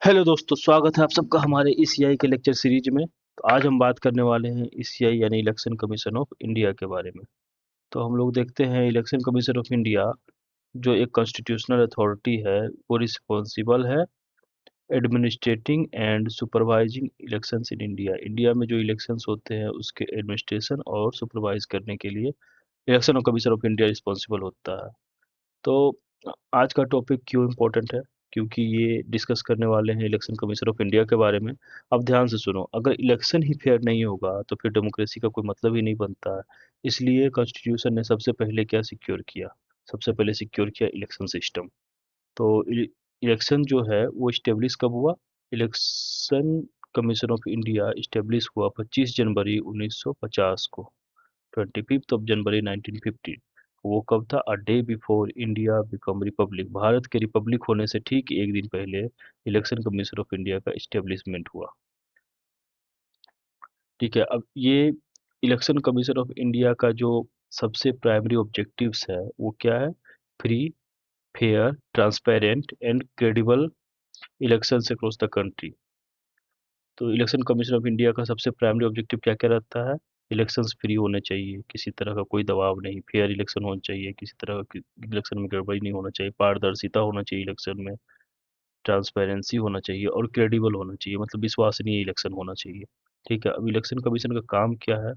Hello दोस्तों, स्वागत है आप सबका हमारे ईसीआई के लेक्चर सीरीज में। तो आज हम बात करने वाले हैं ईसीआई यानी इलेक्शन कमीशन ऑफ इंडिया के बारे में। तो हम लोग देखते हैं इलेक्शन कमीशन ऑफ इंडिया जो एक कॉन्स्टिट्यूशनल अथॉरिटी है, वो रिस्पॉन्सिबल है administrating and supervising elections in India. India में जो इलेक्शंस होते हैं उसके एडमिनिस्ट्रेशन और सुपरवाइज करने के लिए election commission of India responsible होता है। तो आज का टॉपिक क्यों इम्पोर्टेंट है? क्योंकि ये डिस्कस करने वाले हैं इलेक्शन कमीशन ऑफ इंडिया के बारे में। अब ध्यान से सुनो, अगर इलेक्शन ही फेयर नहीं होगा तो फिर डेमोक्रेसी का कोई मतलब ही नहीं बनता है। इसलिए कॉन्स्टिट्यूशन ने सबसे पहले क्या सिक्योर किया? सबसे पहले सिक्योर किया इलेक्शन सिस्टम। तो इलेक्शन जो है वो इस्टेब्लिश कब हुआ? Election commission of India establish हुआ 25 जनवरी 1950 को, 25 जनवरी 1950। वो कब था? A day before India become Republic. Bharat के रिपब्लिक होने से ठीक एक दिन पहले इलेक्शन कमीशन ऑफ इंडिया का इस्टेब्लिशमेंट हुआ। ठीक है, अब ये इलेक्शन कमीशन ऑफ इंडिया का जो सबसे प्राइमरी ऑब्जेक्टिव्स है वो क्या है? Free, fair, transparent and credible elections across the country. तो इलेक्शन कमीशन ऑफ इंडिया का सबसे प्राइमरी ऑब्जेक्टिव क्या क्या रहता है? इलेक्शंस फ्री होने चाहिए, किसी तरह का कोई दबाव नहीं, फेयर इलेक्शन होना चाहिए, किसी तरह की इलेक्शन में गड़बड़ी नहीं होना चाहिए, पारदर्शिता होना चाहिए इलेक्शन में, ट्रांसपेरेंसी होना चाहिए और क्रेडिबल होना चाहिए, मतलब विश्वसनीय इलेक्शन होना चाहिए। ठीक है, अब इलेक्शन कमीशन का काम क्या है?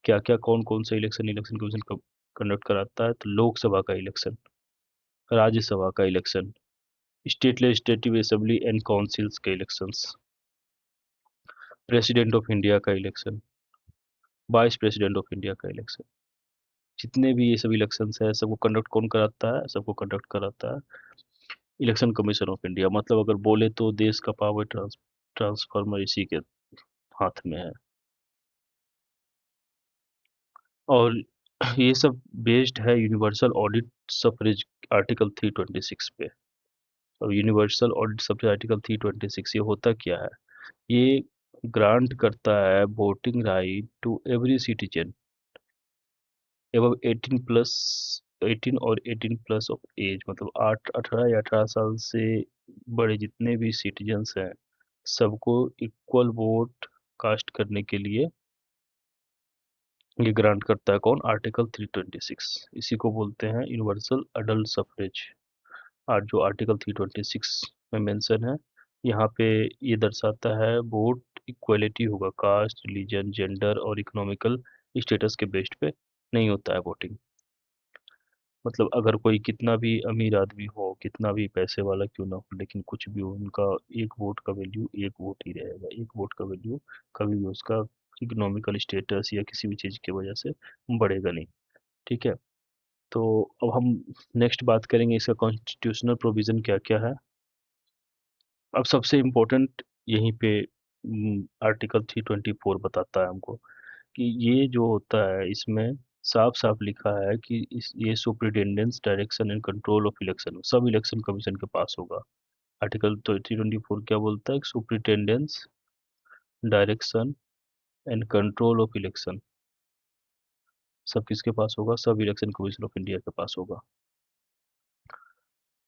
क्या क्या कौन कौन सा इलेक्शन इलेक्शन कमीशन कंडक्ट कराता है? तो लोकसभा का इलेक्शन, राज्यसभा का election, state legislative assembly and councils के इलेक्शंस, प्रेसिडेंट ऑफ इंडिया का election, vice president of India का इलेक्शन। जितने भी ये सब इलेक्शंस है सबको कंडक्ट कौन कराता है? सबको कंडक्ट कराता है इलेक्शन कमीशन ऑफ इंडिया। मतलब अगर बोले तो देश का पावर ट्रांसफॉर्मर इसी के हाथ में है। और ये सब बेस्ड है यूनिवर्सल ऑडिट सफरेज आर्टिकल 326 पे। अब यूनिवर्सल ऑडिट सफरेज आर्टिकल 326 ये होता क्या है? ये ग्रांट करता है voting right to every citizen above 18 और 18 प्लस ऑफ एज, मतलब 18 या 18 साल से बड़े जितने भी सिटीजन्स हैं सबको इक्वल वोट कास्ट करने के लिए ये ग्रांट करता है। कौन? आर्टिकल 326। इसी को बोलते हैं यूनिवर्सल अडल्ट सफरेज। और जो आर्टिकल 326 में मेंशन है, यहाँ पे ये दर्शाता है वोट इक्वलिटी होगा, कास्ट, रिलीजन, जेंडर और इकोनॉमिकल स्टेटस के बेस्ड पे नहीं होता है वोटिंग। मतलब अगर कोई कितना भी अमीर आदमी हो, कितना भी पैसे वाला क्यों ना हो, लेकिन कुछ भी हो, उनका एक वोट का वैल्यू एक वोट ही रहेगा। एक वोट का वैल्यू कभी भी उसका इकोनॉमिकल स्टेटस या किसी भी चीज़ की वजह से बढ़ेगा नहीं। ठीक है, तो अब हम नेक्स्ट बात करेंगे इसका कॉन्स्टिट्यूशनल प्रोविज़न क्या क्या है। अब सबसे इम्पोर्टेंट यहीं पे आर्टिकल 324 बताता है हमको कि ये जो होता है इसमें साफ साफ लिखा है कि ये superintendence direction and control of election सब इलेक्शन कमीशन के पास होगा। आर्टिकल तो 324 क्या बोलता है? Superintendence direction and control of election सब किसके पास होगा? सब इलेक्शन कमीशन ऑफ इंडिया के पास होगा।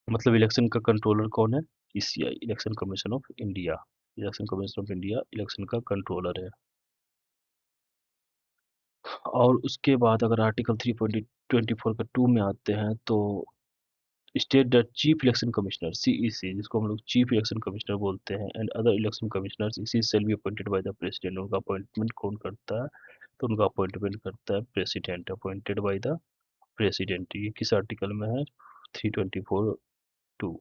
मतलब इलेक्शन का कंट्रोलर कौन है? ECI, election commission of India. Election commission of India election का कंट्रोलर है। और उसके बाद अगर आर्टिकल 324 का 2 में आते हैं तो state the chief election commissioner CEC, जिसको हम लोग चीफ इलेक्शन कमिश्नर बोलते हैं, and other election commissioners each shall be appointed by the president. उनका अपॉइंटमेंट कौन करता है? तो उनका अपॉइंटमेंट करता है president, appointed by the president. ये किस आर्टिकल में है? 324 2।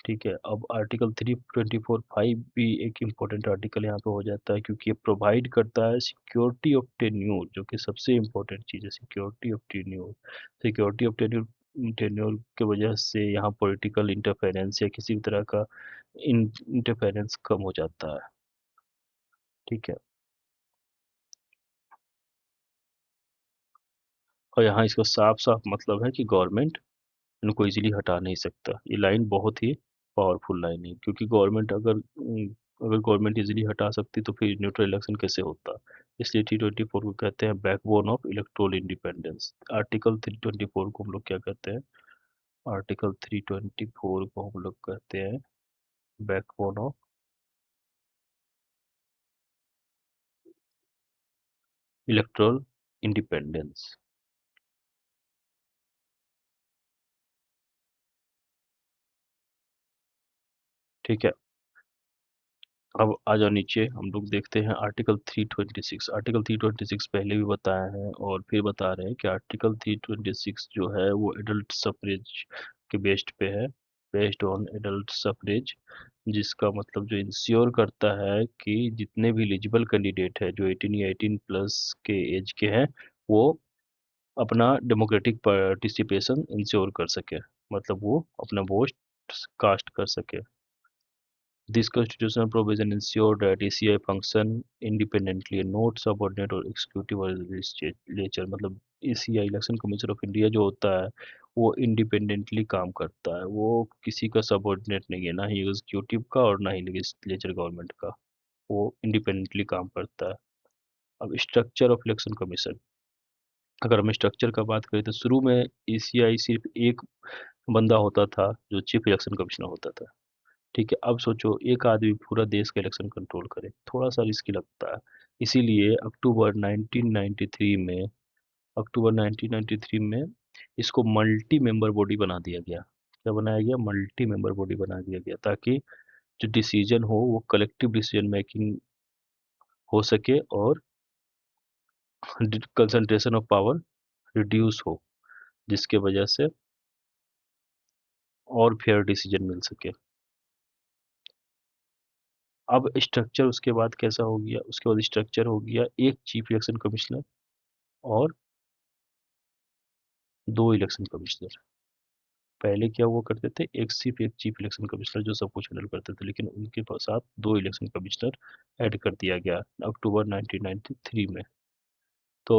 ठीक है, अब आर्टिकल 324(5) भी एक इम्पोर्टेंट आर्टिकल यहाँ पे हो जाता है, क्योंकि ये प्रोवाइड करता है सिक्योरिटी ऑफ टेन्योर, जो कि सबसे इम्पोर्टेंट चीज़ है, security of tenure. Security of tenure tenure की वजह से यहाँ पॉलिटिकल इंटरफेरेंस या किसी भी तरह का इंटरफेरेंस कम हो जाता है। ठीक है, और यहाँ इसका साफ साफ मतलब है कि गवर्नमेंट इनको इजीली हटा नहीं सकता। ये लाइन बहुत ही पावरफुल लाइन है, क्योंकि गवर्नमेंट अगर गवर्नमेंट इजीली हटा सकती तो फिर न्यूट्रल इलेक्शन कैसे होता? इसलिए 324 को कहते हैं backbone of electoral independence. Article 324 को हम लोग क्या कहते हैं? आर्टिकल 324 को हम लोग कहते हैं बैकबोन ऑफ इलेक्टोरल इंडिपेंडेंस। ठीक है, अब आ जाओ नीचे, हम लोग देखते हैं आर्टिकल 326। आर्टिकल 326 पहले भी बताए हैं और फिर बता रहे हैं कि आर्टिकल 326 जो है वो एडल्ट सफरेज के बेस्ड पे है, बेस्ड ऑन एडल्ट सफरेज, जिसका मतलब जो इंश्योर करता है कि जितने भी एलिजिबल कैंडिडेट है जो 18 या 18 प्लस के एज के हैं, वो अपना डेमोक्रेटिक पार्टिसिपेशन इंश्योर कर सके, मतलब वो अपना वोट कास्ट कर सके। This constitutional provision ensure that ECI function independently and not subordinate or executive or legislature। मतलब ECI election commission of India जो होता है वो इंडिपेंडेंटली काम करता है, वो किसी का सबऑर्डिनेट नहीं है, ना ही एग्जीक्यूटिव का और ना ही लेजिस्लेचर गवर्नमेंट का, वो इंडिपेंडेंटली काम करता है। अब स्ट्रक्चर ऑफ इलेक्शन कमीशन, अगर हम स्ट्रक्चर का बात करें तो शुरू में ECI सिर्फ एक बंदा होता था जो चीफ इलेक्शन कमिश्नर होता था। ठीक है, अब सोचो एक आदमी पूरा देश का इलेक्शन कंट्रोल करे, थोड़ा सा रिस्की लगता है। इसीलिए अक्टूबर 1993 में इसको मल्टी मेंबर बॉडी बना दिया गया। क्या बनाया गया? मल्टी मेंबर बॉडी बना दिया गया, ताकि जो डिसीजन हो वो कलेक्टिव डिसीजन मेकिंग हो सके और कंसंट्रेशन ऑफ पावर रिड्यूस हो, जिसके वजह से और फेयर डिसीजन मिल सके। अब स्ट्रक्चर उसके बाद कैसा हो गया? उसके बाद स्ट्रक्चर हो गया एक चीफ इलेक्शन कमिश्नर और दो इलेक्शन कमिश्नर। पहले क्या हुआ करते थे, एक सिर्फ एक चीफ इलेक्शन कमिश्नर जो सब कुछ हैंडल करते थे, लेकिन उनके साथ दो इलेक्शन कमिश्नर ऐड कर दिया गया अक्टूबर 1993 में। तो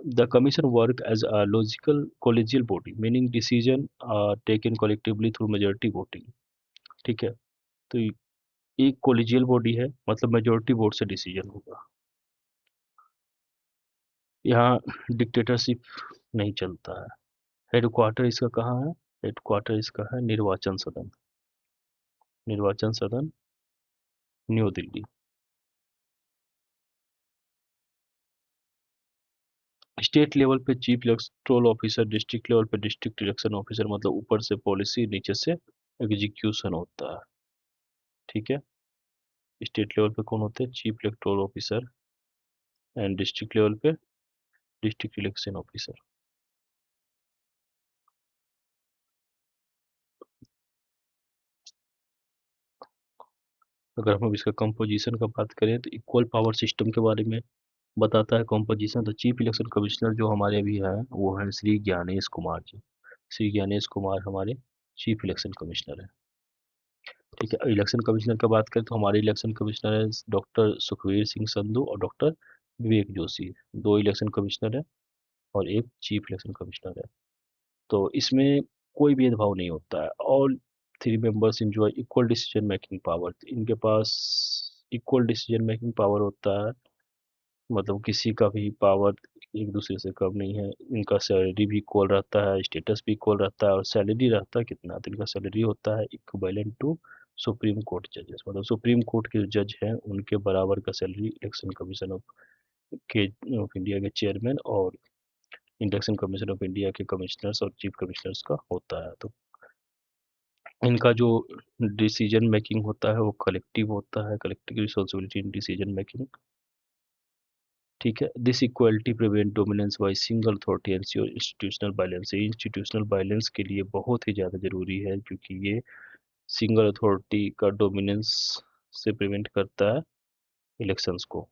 the commission work as a logical collegial body, meaning decision taken collectively through majority voting. ठीक है, तो एक कॉलेजियल बॉडी है, मतलब मेजोरिटी वोट से डिसीजन होगा। यहाँ डिक्टेटरशिप नहीं चलता है। हेडक्वार्टर इसका कहाँ है? हेडक्वार्टर इसका है निर्वाचन सदन, निर्वाचन सदन न्यू दिल्ली। स्टेट लेवल पे chief electoral officer, district level पे डिस्ट्रिक्ट इलेक्शन ऑफिसर, मतलब ऊपर से पॉलिसी नीचे से एग्जीक्यूशन होता है। ठीक है, स्टेट लेवल पे कौन होते हैं? Chief electoral officer, and district level पे डिस्ट्रिक्ट इलेक्शन ऑफिसर। अगर हम इसका कंपोजिशन का बात करें तो इक्वल पावर सिस्टम के बारे में बताता है कंपोजिशन। तो चीफ इलेक्शन कमिश्नर जो हमारे अभी हैं वो हैं श्री ज्ञानेश कुमार जी। श्री ज्ञानेश कुमार हमारे चीफ इलेक्शन कमिश्नर हैं। ठीक है, इलेक्शन कमिश्नर का बात करें तो हमारे इलेक्शन कमिश्नर है डॉक्टर सुखवीर सिंह संधू और डॉक्टर विवेक जोशी। दो इलेक्शन कमिश्नर है और एक चीफ इलेक्शन कमिश्नर है। तो इसमें कोई भेदभाव नहीं होता है। All three members enjoy equal decision making power. इनके पास इक्वल डिसीजन मेकिंग पावर होता है, मतलब किसी का भी पावर एक दूसरे से कम नहीं है। इनका सैलरी भी इक्वल रहता है, स्टेटस भी इक्वल रहता है, और सैलरी रहता है कितना? तो इनका सैलरी होता है इक्विवेलेंट टू सुप्रीम कोर्ट जजेस, मतलब सुप्रीम कोर्ट के जो जज हैं उनके बराबर का salary election commission of India के चेयरमैन और इलेक्शन कमीशन ऑफ इंडिया के कमिश्नर्स और चीफ कमिश्नर्स का होता है। तो इनका जो डिसीजन मेकिंग होता है वो कलेक्टिव होता है, collective responsibility in decision making. ठीक है, this equality prevent dominance by single authority ensure institutional balance. ये इंस्टीट्यूशनल बैलेंस के लिए बहुत ही ज़्यादा जरूरी है, क्योंकि ये सिंगल अथॉरिटी का डोमिनेंस से प्रिवेंट करता है इलेक्शंस को।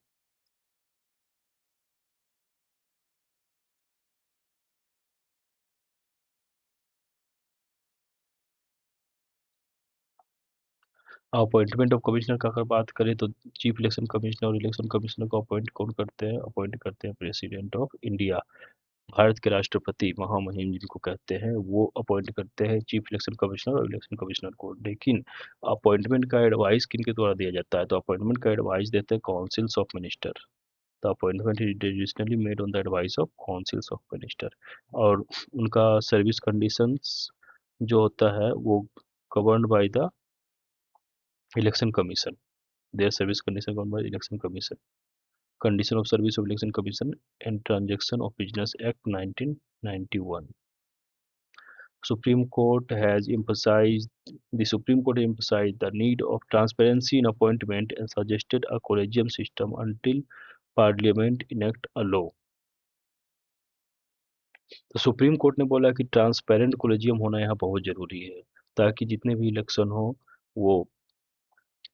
अपॉइंटमेंट ऑफ कमिश्नर का अगर बात करें तो चीफ इलेक्शन कमिश्नर और इलेक्शन कमिश्नर को अपॉइंट कौन करते हैं? अपॉइंट करते हैं प्रेसिडेंट ऑफ इंडिया, भारत के राष्ट्रपति महामहिम जिनको कहते हैं, वो अपॉइंट करते हैं चीफ इलेक्शन कमिश्नर और इलेक्शन कमिश्नर को। लेकिन अपॉइंटमेंट का एडवाइस किनके द्वारा दिया जाता है? तो अपॉइंटमेंट का एडवाइस देते हैं councils of minister. The appointment is traditionally made on the advice of councils of minister. और उनका सर्विस कंडीशंस जो होता है वो govern by the election commission, there service condition govern by election commission, condition of service of election commission and transaction of business act 1991. Supreme Court has emphasized the Supreme Court emphasized the need of transparency in appointment and suggested a collegium system until Parliament enact a law. तो supreme court ने बोला कि transparent collegium होना यहाँ बहुत जरूरी है, ताकि जितने भी इलेक्शन हो वो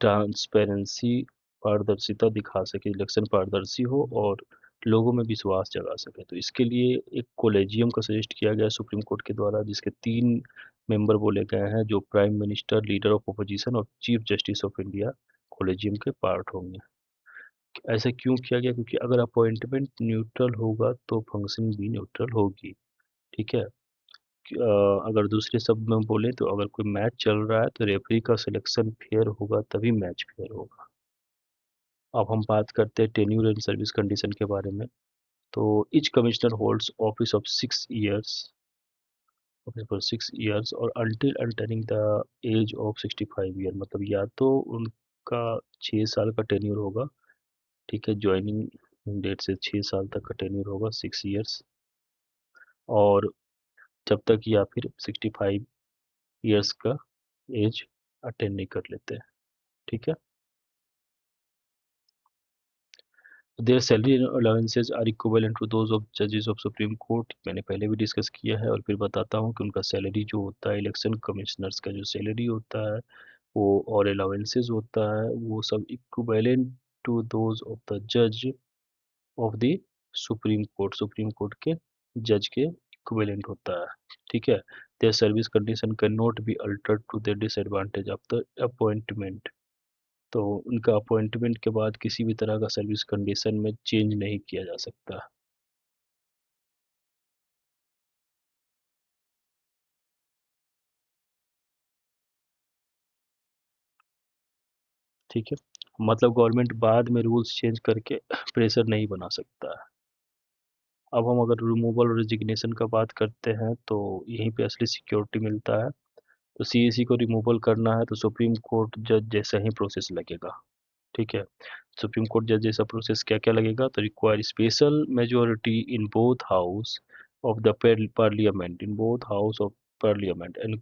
ट्रांसपेरेंसी, पारदर्शिता दिखा सके, इलेक्शन पारदर्शी हो और लोगों में विश्वास जगा सके। तो इसके लिए एक कोलेजियम का सजेस्ट किया गया सुप्रीम कोर्ट के द्वारा, जिसके 3 मेंबर बोले गए हैं, जो prime minister, leader of opposition और chief justice of India collegium के पार्ट होंगे। ऐसा क्यों किया गया? क्योंकि अगर अपॉइंटमेंट न्यूट्रल होगा तो फंक्शन भी न्यूट्रल होगी। ठीक है। अगर दूसरे शब्द में बोले तो अगर कोई मैच चल रहा है तो रेफरी का सिलेक्शन फेयर होगा तभी मैच फेयर होगा। अब हम बात करते हैं टेन्यूर एंड सर्विस कंडीशन के बारे में। तो each commissioner holds office of 6 years और until altering the age of 65 year, मतलब या तो उनका 6 साल का टेन्यूर होगा, ठीक है, ज्वाइनिंग डेट से 6 साल तक का टेन्यूर होगा, 6 years, और जब तक या फिर 65 years का एज अटेंड नहीं कर लेते हैं। ठीक है। Their salary allowances are equivalent to those of जजेस ऑफ सुप्रीम कोर्ट, मैंने पहले भी डिस्कस किया है और फिर बताता हूँ कि उनका सैलरी जो होता है, इलेक्शन कमिश्नर्स का जो सैलरी होता है वो और अलाउंसेज होता है, वो सब equivalent to those of the जज ऑफ द सुप्रीम कोर्ट के जज के इक्विवेलेंट होता है। ठीक है। Their service condition can not be altered to their disadvantage after appointment, तो उनका अपॉइंटमेंट के बाद किसी भी तरह का सर्विस कंडीशन में चेंज नहीं किया जा सकता। ठीक है। मतलब गवर्नमेंट बाद में रूल्स चेंज करके प्रेशर नहीं बना सकता है। अब हम अगर रिमूवल और रेजिग्नेशन का बात करते हैं तो यहीं पे असली सिक्योरिटी मिलता है। तो सीएसी को रिमूवल करना है तो सुप्रीम कोर्ट जज जैसा ही प्रोसेस लगेगा। ठीक है। सुप्रीम कोर्ट जज जैसा प्रोसेस क्या क्या लगेगा? तो require special majority in both house of the parliament, in both house of parliament and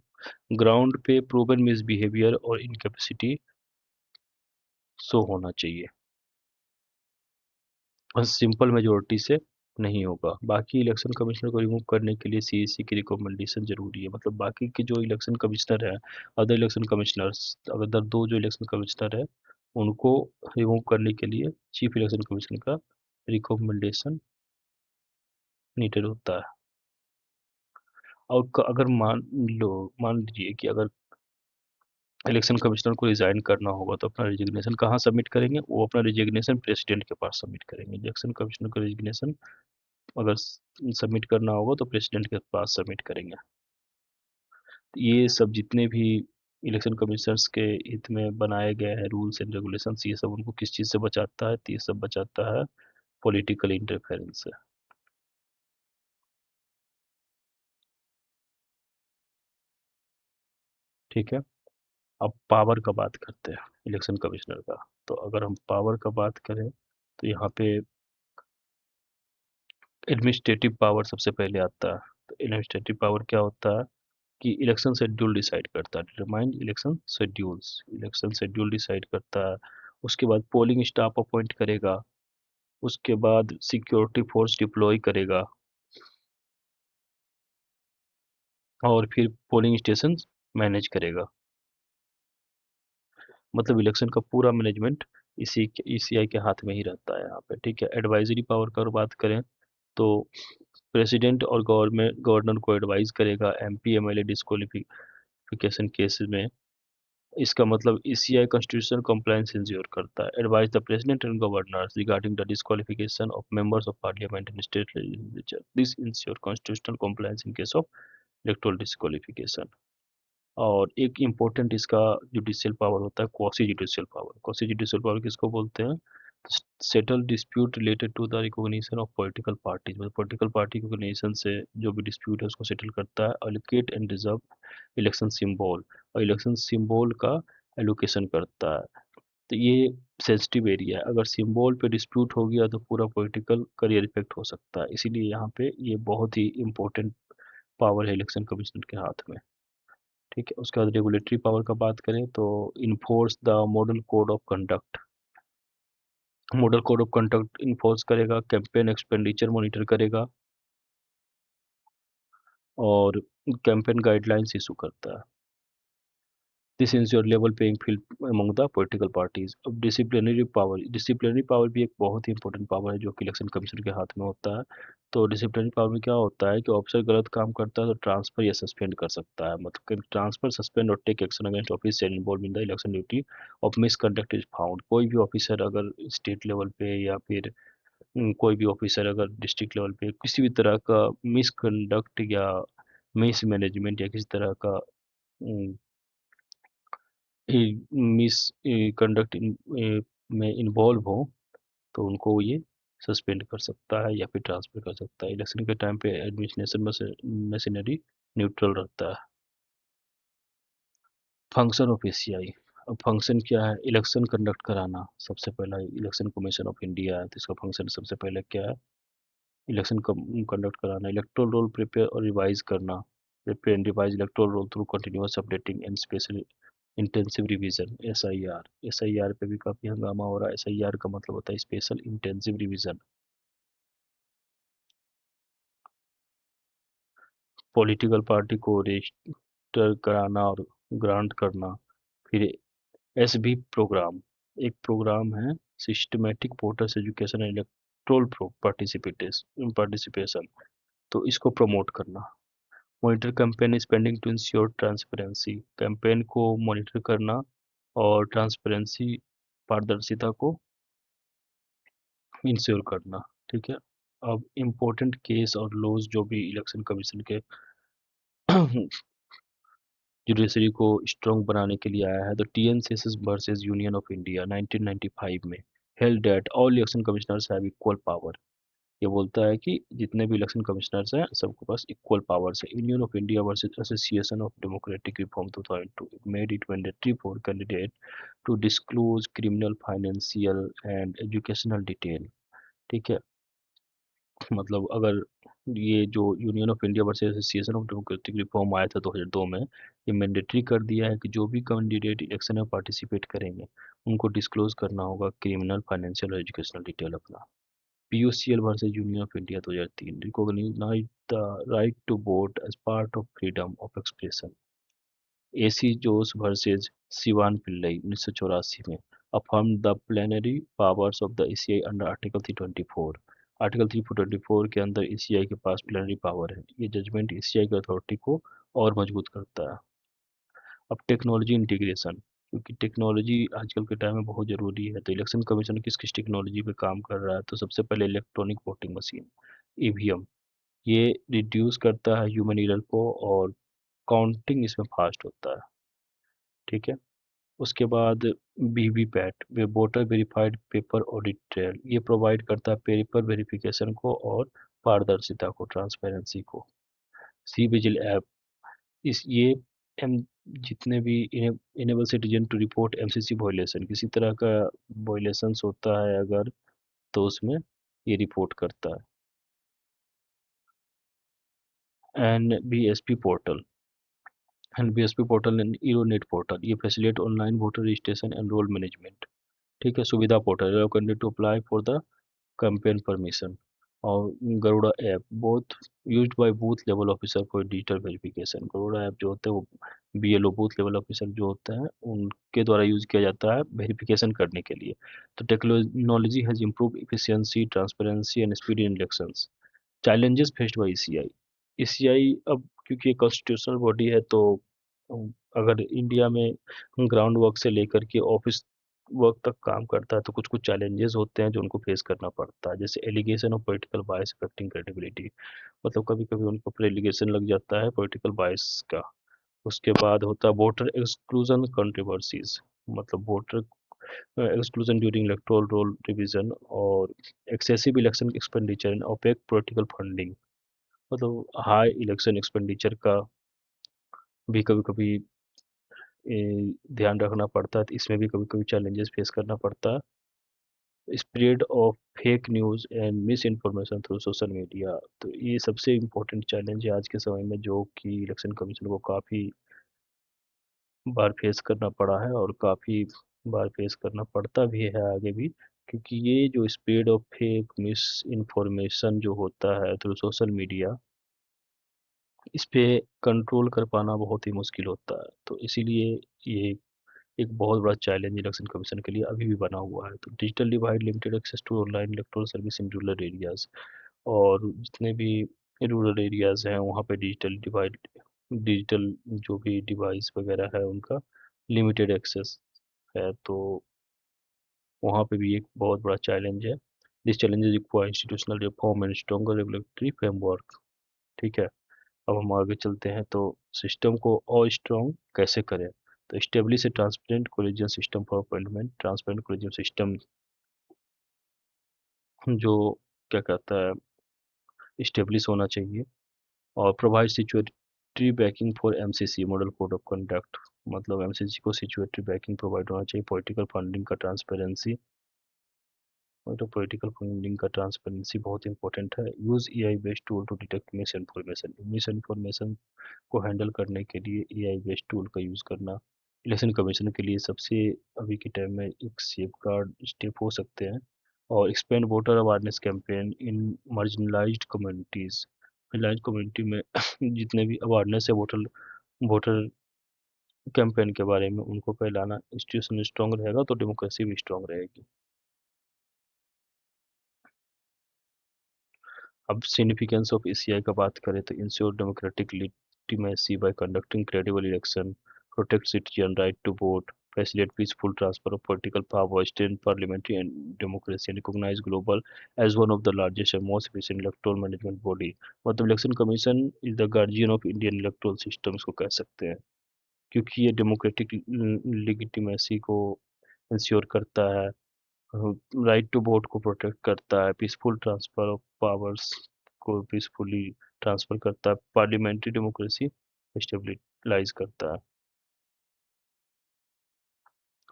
ground पे प्रूवन मिसबिहेवियर और इनकैपेसिटी शो होना चाहिए, बस सिंपल मेजोरिटी से नहीं होगा। बाकी इलेक्शन कमिश्नर को रिमूव करने के लिए सीईसी की रिकमेंडेशन जरूरी है, मतलब बाकी के जो इलेक्शन कमिश्नर है, अदर इलेक्शन कमिश्नर्स, अदर 2 जो इलेक्शन कमिश्नर है उनको रिमूव करने के लिए चीफ इलेक्शन कमिश्नर का रिकमेंडेशन नीडेड होता है। और अगर मान लीजिए कि अगर इलेक्शन कमिश्नर को रिजाइन करना होगा तो अपना रिजिग्नेशन कहाँ सबमिट करेंगे? वो अपना रिजिग्नेशन प्रेसिडेंट के पास सबमिट करेंगे। इलेक्शन कमिश्नर का रिजिग्नेशन अगर सबमिट करना होगा तो प्रेसिडेंट के पास सबमिट करेंगे। ये सब जितने भी इलेक्शन कमिश्नर्स के हित में बनाए गए हैं रूल्स एंड रेगुलेशंस, ये सब उनको किस चीज़ से बचाता है? तो ये सब बचाता है पॉलिटिकल इंटरफेरेंस से। ठीक है। अब पावर का बात करते हैं इलेक्शन कमिश्नर का। तो अगर हम पावर का बात करें तो यहाँ पे एडमिनिस्ट्रेटिव पावर सबसे पहले आता है। तो एडमिनिस्ट्रेटिव पावर क्या होता है कि इलेक्शन शेड्यूल डिसाइड करता है, डिटरमाइन इलेक्शन शेड्यूल डिसाइड करता है। उसके बाद पोलिंग स्टाफ अपॉइंट करेगा, उसके बाद सिक्योरिटी फोर्स डिप्लॉय करेगा और फिर पोलिंग स्टेशन मैनेज करेगा। मतलब इलेक्शन का पूरा मैनेजमेंट इसी ईसीआई के हाथ में ही रहता है यहाँ पे। ठीक है। एडवाइजरी पावर का बात करें तो प्रेसिडेंट और गवर्नर को एडवाइस करेगा एमपी एमएलए डिस्क्वालिफिकेशन केसेस में। इसका मतलब ईसीआई कॉन्स्टिट्यूशनल कंप्लायंस इंश्योर करता है। Advise the president and governors regarding the disqualification of members of parliament and state legislature, this ensure constitutional compliance in case of electoral disqualification. और एक important इसका judicial power होता है quasi judicial power. Quasi judicial power किसको बोलते हैं? Settle dispute related to the recognition of political parties, मतलब political party recognition से जो भी डिस्प्यूट है उसको सेटल करता है। Allocate and reserve election symbol, और इलेक्शन सिंबल का एलोकेशन करता है। तो ये सेंसिटिव एरिया है, अगर सिंबल पे डिस्प्यूट हो गया तो पूरा पॉलिटिकल करियर इफेक्ट हो सकता है, इसीलिए यहाँ पे ये बहुत ही इंपॉर्टेंट पावर है इलेक्शन कमीशन के हाथ में। ठीक है, उसके बाद रेगुलेटरी पावर का बात करें तो enforce the model code of conduct, model code of conduct enforce करेगा, कैंपेन एक्सपेंडिचर मॉनिटर करेगा और कैंपेन गाइडलाइंस इशू करता है। This ensure level playing field among the political parties. अब डिसिप्लिनरी पावर भी एक बहुत ही इंपॉर्टेंट पावर है जो कि इलेक्शन कमीशन के हाथ में होता है। तो डिसिप्लिनरी पावर में क्या होता है कि ऑफिसर गलत काम करता है तो ट्रांसफर या सस्पेंड कर सकता है, मतलब कि ट्रांसफर, सस्पेंड और take action against officer involve in the election duty of misconduct is found. कोई भी ऑफिसर अगर स्टेट लेवल पे या फिर कोई भी ऑफिसर अगर डिस्ट्रिक्ट लेवल पे किसी भी तरह का मिसकंडक्ट या मिस मैनेजमेंट या किसी तरह का मिस कंडक्ट में इन्वॉल्व हो तो उनको ये सस्पेंड कर सकता है या फिर ट्रांसफर कर सकता है। इलेक्शन के टाइम पे एडमिनिस्ट्रेशन मशीनरी न्यूट्रल रहता है। फंक्शन ऑफ एसीआई, अब फंक्शन क्या है? इलेक्शन कंडक्ट कराना। सबसे पहला इलेक्शन कमीशन ऑफ इंडिया है तो इसका फंक्शन सबसे पहले क्या है? इलेक्शन कंडक्ट कराना, इलेक्टोरल रोल प्रिपेयर और रिवाइज करना, prepare and revise electoral roll through continuous updating and special intensive revision. SIR पे भी काफ़ी हंगामा हो रहा है। एसआईआर का मतलब होता है special intensive revision. Political party को रजिस्टर कराना और ग्रांट करना। फिर एसबी प्रोग्राम, एक प्रोग्राम है systematic voters education and electoral participation, तो इसको प्रमोट करना। Monitor campaign spending to ensure transparency, campaign को मॉनिटर करना और ट्रांसपेरेंसी, पारदर्शिता को इंश्योर करना। ठीक है, अब इम्पोर्टेंट केस और लॉज जो भी इलेक्शन कमीशन के जुडिशरी को स्ट्रॉन्ग बनाने के लिए आया है, तो टीएनसीएस वर्सेस यूनियन ऑफ इंडिया 1995 में held that all election commissioners have equal power. ये बोलता है कि जितने भी इलेक्शन कमिश्नर्स हैं सबके पास इक्वल पावर्स है। Union of India versus association of democratic reform 2002 made it mandatory for candidate to disclose criminal, financial and educational detail. ठीक है, मतलब अगर ये जो union of India versus association of democratic reform आया था 2002 में, ये मैंडेटरी कर दिया है कि जो भी कैंडिडेट इलेक्शन में पार्टिसिपेट करेंगे उनको डिस्क्लोज करना होगा क्रिमिनल, फाइनेंशियल और एजुकेशनल डिटेल अपना। PUCL versus union of India 2003 recognise the right to vote as part of freedom of expression. AC Jose versus Sivan Pillai 1984 में affirmed the plenary powers of the ECI under article 324। Article 324 के अंदर ECI के पास plenary power है। ये judgement ECI की authority को और मजबूत करता है। अब टेक्नोलॉजी इंटीग्रेशन, क्योंकि टेक्नोलॉजी आजकल के टाइम में बहुत ज़रूरी है, तो इलेक्शन कमीशन किस किस टेक्नोलॉजी पे काम कर रहा है? तो सबसे पहले इलेक्ट्रॉनिक वोटिंग मशीन, ईवीएम, ये रिड्यूस करता है ह्यूमन एरर को और काउंटिंग इसमें फास्ट होता है। ठीक है, उसके बाद वीवीपैट वे voter verified paper audit trail, ये प्रोवाइड करता है पेपर वेरिफिकेशन को और पारदर्शिता को, ट्रांसपेरेंसी को। सी विजिल ऐप, इस ये एम जितने भी enable citizen to report MCC violation, किसी तरह का वायलेशंस होता है अगर तो उसमें ये रिपोर्ट करता है। NVSP portal and ERONET portal, ये facilitate online voter registration and roll management. ठीक है, Suvidha portal allow candidate to apply for the campaign permission. और Garuda app both used by booth level officer for digital verification. Garuda app जो होते हैं वो BLO, booth level officer जो होते हैं उनके द्वारा यूज किया जाता है वेरिफिकेशन करने के लिए। तो technology has improve efficiency, transparency and speed in elections. Challenges faced by ECI, ECI अब क्योंकि कॉन्स्टिट्यूशनल बॉडी है तो अगर इंडिया में ग्राउंड वर्क से लेकर के ऑफिस वर्क तक काम करता है तो कुछ कुछ चैलेंजेस होते हैं जो उनको फेस करना पड़ता है, जैसे allegation of political bias affecting credibility, मतलब कभी कभी उनको पर एलिगेशन लग जाता है पॉलिटिकल बायस का। उसके बाद होता है वोटर एक्सक्लूजन कंट्रोवर्सीज, मतलब voter exclusion during electoral roll revision और excessive election expenditure and opaque political funding, मतलब हाई इलेक्शन एक्सपेंडिचर का भी कभी कभी ध्यान रखना पड़ता है, तो इसमें भी कभी कभी चैलेंजेस फेस करना पड़ता है। Spread of fake news and miss information through social media, तो ये सबसे इम्पोर्टेंट चैलेंज है आज के समय में, जो कि इलेक्शन कमीशन को काफ़ी बार फेस करना पड़ा है और काफ़ी बार फेस करना पड़ता भी है आगे भी, क्योंकि ये जो spread of fake miss information जो होता है थ्रू सोशल मीडिया, इस पे कंट्रोल कर पाना बहुत ही मुश्किल होता है। तो इसीलिए ये एक बहुत बड़ा चैलेंज इलेक्शन कमीशन के लिए अभी भी बना हुआ है। तो digital divide, limited access to online electoral service in rural areas, और जितने भी रूरल एरियाज हैं वहाँ पे डिजिटल डिवाइड, डिजिटल जो भी डिवाइस वगैरह है उनका लिमिटेड एक्सेस है, तो वहाँ पे भी एक बहुत बड़ा चैलेंज है। This challenges require institutional reform and stronger regulatory framework. ठीक है, अब हम आगे चलते हैं, तो सिस्टम को और स्ट्रॉन्ग कैसे करें। तो establish a transparent collegium system for appointment, transparent collegium system जो क्या कहता है स्टेब्लिश होना चाहिए। और provide security backing for MCC, model code of conduct, मतलब एमसीसी को सिक्योरिटी बैकिंग प्रोवाइड होना चाहिए। पॉलिटिकल फंडिंग का ट्रांसपेरेंसी, तो पॉलिटिकल फंडिंग का ट्रांसपेरेंसी बहुत इंपॉर्टेंट है। Use AI based tool to detect misinformation, misinformation को हैंडल करने के लिए एआई बेस्ड टूल का यूज़ करना इलेक्शन कमीशन के लिए सबसे अभी के टाइम में एक सेफ गार्ड स्टेप हो सकते हैं। और expand voter awareness campaign in marginalised communities, marginalised community में जितने भी अवेयरनेस है वोटर वोटर कैंपेन के बारे में, उनको फैलाना। इंस्टीट्यूशन स्ट्रांग रहेगा तो डेमोक्रेसी भी स्ट्रांग रहेगी। अब सिग्निफिकेंस ऑफ ईसीआई का बात करें तो ensure democratic legitimacy by conducting credible election, protect citizen right to vote, facilitate peaceful transfer of political power, strengthen parliamentary and democracy, and recognize global as one of the largest and most efficient electoral management body। मतलब election commission is the guardian of Indian electoral system इसको कह सकते हैं, क्योंकि ये democratic लिगिटिमेसी को ensure करता है, राइट टू वोट को प्रोटेक्ट करता है, पीसफुल ट्रांसफर ऑफ पावर्स को पीसफुली ट्रांसफर करता है, पार्लियामेंट्री डेमोक्रेसी स्टेबलाइज करता है।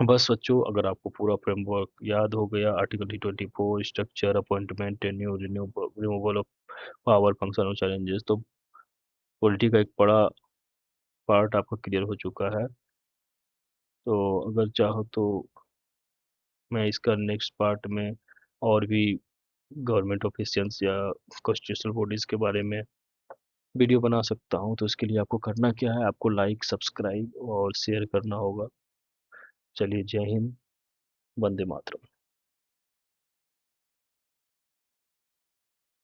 बस बच्चों, अगर आपको पूरा फ्रेमवर्क याद हो गया, article 324, structure, appointment, tenure, removal of power, function और चैलेंजेस, तो पॉलिटी का एक बड़ा पार्ट आपका क्लियर हो चुका है। तो अगर चाहो तो मैं इसका नेक्स्ट पार्ट में और भी गवर्नमेंट ऑफिशियल्स या कॉन्स्टिट्यूशनल बॉडीज़ के बारे में वीडियो बना सकता हूँ। तो इसके लिए आपको करना क्या है, आपको लाइक, सब्सक्राइब और शेयर करना होगा। चलिए, जय हिंद, वंदे मातरम।